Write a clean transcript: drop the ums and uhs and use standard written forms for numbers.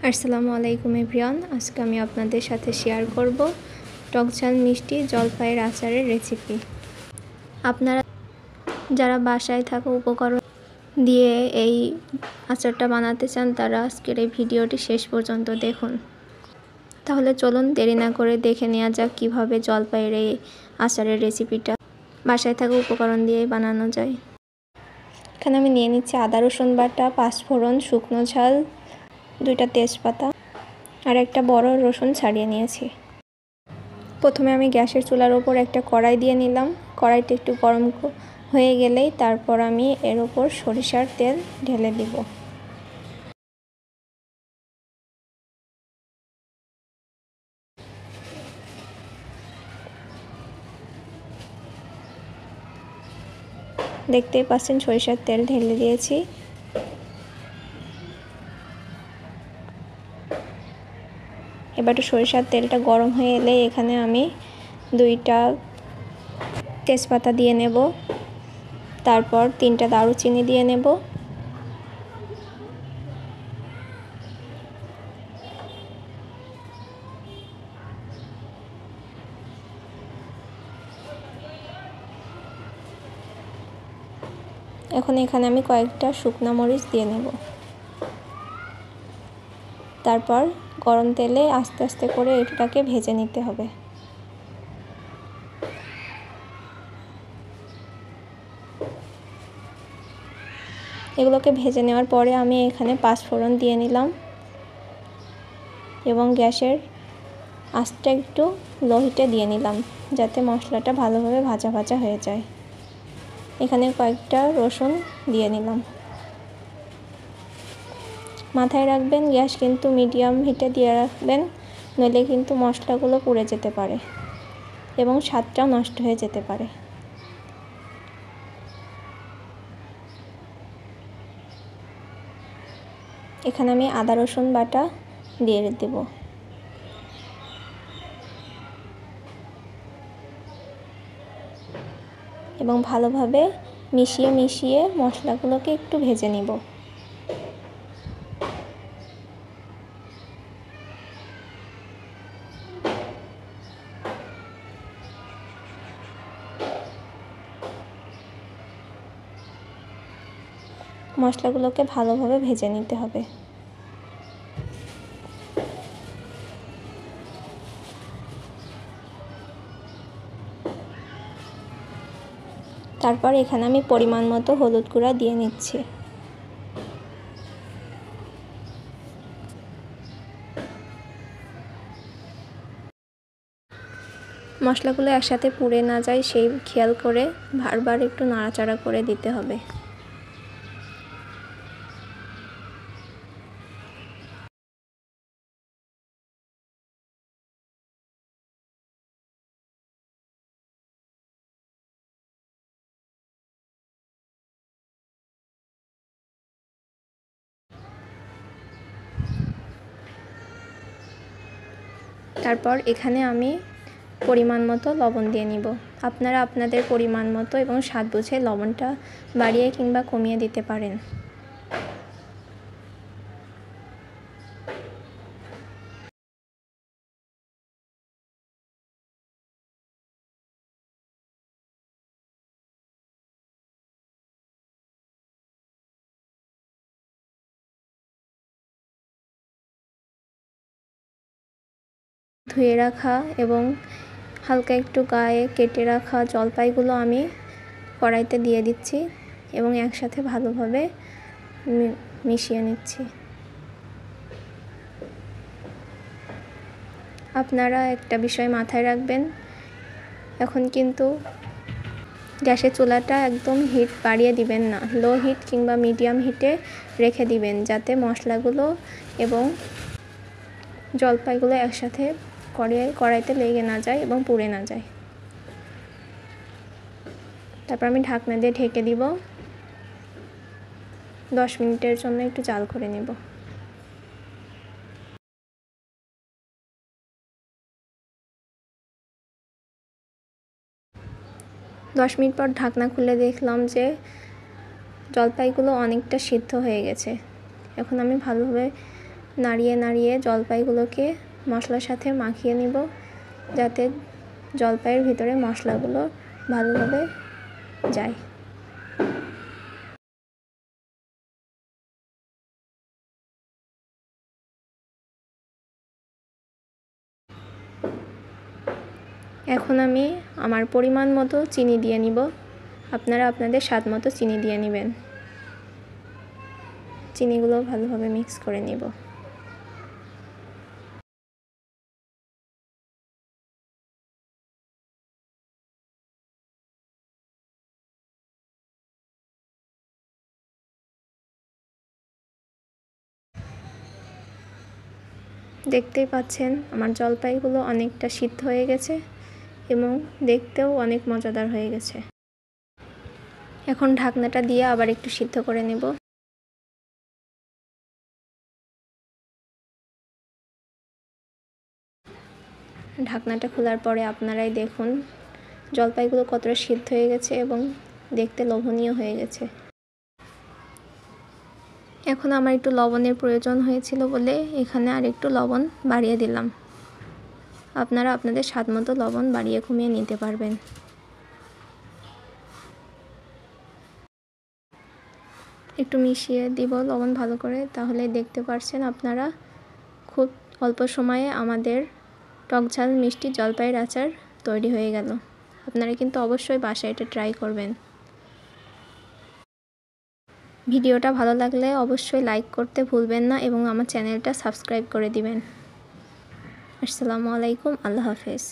আসসালামু আলাইকুম এভরিওয়ান। আজকে আমি আপনাদের সাথে শেয়ার করব টকঝাল মিষ্টি জলপাইয়ের আচারের রেসিপি। আপনারা যারা বাসায় থাকা উপকরণ দিয়ে এই আচারটা বানাতে চান তারা আজকের এই ভিডিওটি শেষ পর্যন্ত দেখুন। তাহলে চলুন দেরি না করে দেখে নেওয়া যাক কীভাবে জলপাইয়ের এই আচারের রেসিপিটা বাসায় থাকা উপকরণ দিয়ে বানানো যায়। এখানে আমি নিয়ে নিচ্ছি আদা রসুন বাটা, পাঁচফোড়ন, শুকনো ঝাল, 2টা তেজপাতা আর একটা বড় রসুন ছাড়িয়ে নিয়েছি। প্রথমে আমি গ্যাসের চুলার ওপর একটা কড়াই দিয়ে নিলাম। কড়াইটা একটু গরম হয়ে গেলেই তারপর আমি এর ওপর সরিষার তেল ঢেলে দিব। দেখতেই পাচ্ছেন সরিষার তেল ঢেলে দিয়েছি। এবার সরিষার তেলটা গরম হয়ে এলে এখানে আমি 2টা তেজপাতা দিয়ে নেব, তারপর 3টা দারুচিনি দিয়ে নেব, এখন এখানে আমি কয়েকটা শুকনা মরিচ দিয়ে নেব। তারপর গরম তেলে আস্তে আস্তে করে এটাকে ভেজে নিতে হবে। এগুলোকে ভেজে নেওয়ার পরে আমি এখানে পাঁচফোড়ন দিয়ে নিলাম এবং গ্যাসের আঁচটা একটু লো হিটে দিয়ে নিলাম যাতে মশলাটা ভালোভাবে ভাজা ভাজা হয়ে যায়। এখানে কয়েকটা রসুন দিয়ে নিলাম। মাথায় রাখবেন গ্যাস কিন্তু মিডিয়াম হিটে দিয়ে রাখবেন, নইলে কিন্তু মশলাগুলো পুড়ে যেতে পারে এবং স্বাদটাও নষ্ট হয়ে যেতে পারে। এখানে আমি আদা রসুন বাটা দিয়ে দেব। এবং ভালোভাবে মিশিয়ে মশলাগুলোকে একটু ভেজে নিব। মশলাগুলোকে ভালোভাবে ভেজে নিতে হবে। তারপর এখানে আমি পরিমাণ মতো হলুদ গুঁড়া দিয়ে নিচ্ছি। মশলাগুলো একসাথে পুড়ে না যায় সেই খেয়াল করে বারবার একটু নাড়াচাড়া করে দিতে হবে। তারপর এখানে আমি পরিমাণ মতো লবণ দিয়ে নিব। আপনারা আপনাদের পরিমাণ মতো এবং স্বাদ বুঝে লবণটা বাড়িয়ে কিংবা কমিয়ে দিতে পারেন। ধুয়ে রাখা এবং হালকা একটু গায়ে কেটে রাখা জলপাইগুলো আমি কড়াইতে দিয়ে দিচ্ছি এবং একসাথে ভালোভাবে মিশিয়ে নিচ্ছি। আপনারা একটা বিষয় মাথায় রাখবেন, এখন কিন্তু গ্যাসের চুলাটা একদম হিট বাড়িয়ে দিবেন না, লো হিট কিংবা মিডিয়াম হিটে রেখে দিবেন যাতে মশলাগুলো এবং জলপাইগুলো একসাথে কড়াইতে লেগে না যায় এবং পুড়ে না যায়। তারপর আমি ঢাকনা দিয়ে ঢেকে দিব। 10 মিনিটের জন্য একটু জাল করে নেব। দশ মিনিট পর ঢাকনা খুলে দেখলাম যে জলপাইগুলো অনেকটা সিদ্ধ হয়ে গেছে। এখন আমি ভালোভাবে নাড়িয়ে নাড়িয়ে জলপাইগুলোকে মশলার সাথে মাখিয়ে নিব, যাতে জলপাইয়ের ভিতরে মশলাগুলো ভালোভাবে যায়। এখন আমি আমার পরিমাণ মতো চিনি দিয়ে নিব। আপনারা আপনাদের স্বাদ মতো চিনি দিয়ে নেবেন। চিনিগুলো ভালোভাবে মিক্স করে নিব। দেখতেই পাচ্ছেন আমার জলপাইগুলো অনেকটা সিদ্ধ হয়ে গেছে এবং দেখতেও অনেক মজাদার হয়ে গেছে। এখন ঢাকনাটা দিয়ে আবার একটু সিদ্ধ করে নেব। ঢাকনাটা খোলার পরে আপনারাই দেখুন জলপাইগুলো কতটা সিদ্ধ হয়ে গেছে এবং দেখতে লোভনীয় হয়ে গেছে। এখন আমার একটু লবণের প্রয়োজন হয়েছিল বলে এখানে আর একটু লবণ বাড়িয়ে দিলাম। আপনারা আপনাদের স্বাদ মতো লবণ বাড়িয়ে কমিয়ে নিতে পারবেন। একটু মিশিয়ে দিব লবণ ভালো করে, তাহলে দেখতে পাচ্ছেন আপনারা খুব অল্প সময়ে আমাদের টকঝাল মিষ্টি জলপাইয়ের আচার তৈরি হয়ে গেল। আপনারা কিন্তু অবশ্যই বাসায় এটা ট্রাই করবেন। ভিডিওটা ভালো লাগলে অবশ্যই লাইক করতে ভুলবেন না এবং আমার চ্যানেলটা সাবস্ক্রাইব করে দিবেন। আসসালামু আলাইকুম, আল্লাহ হাফেজ।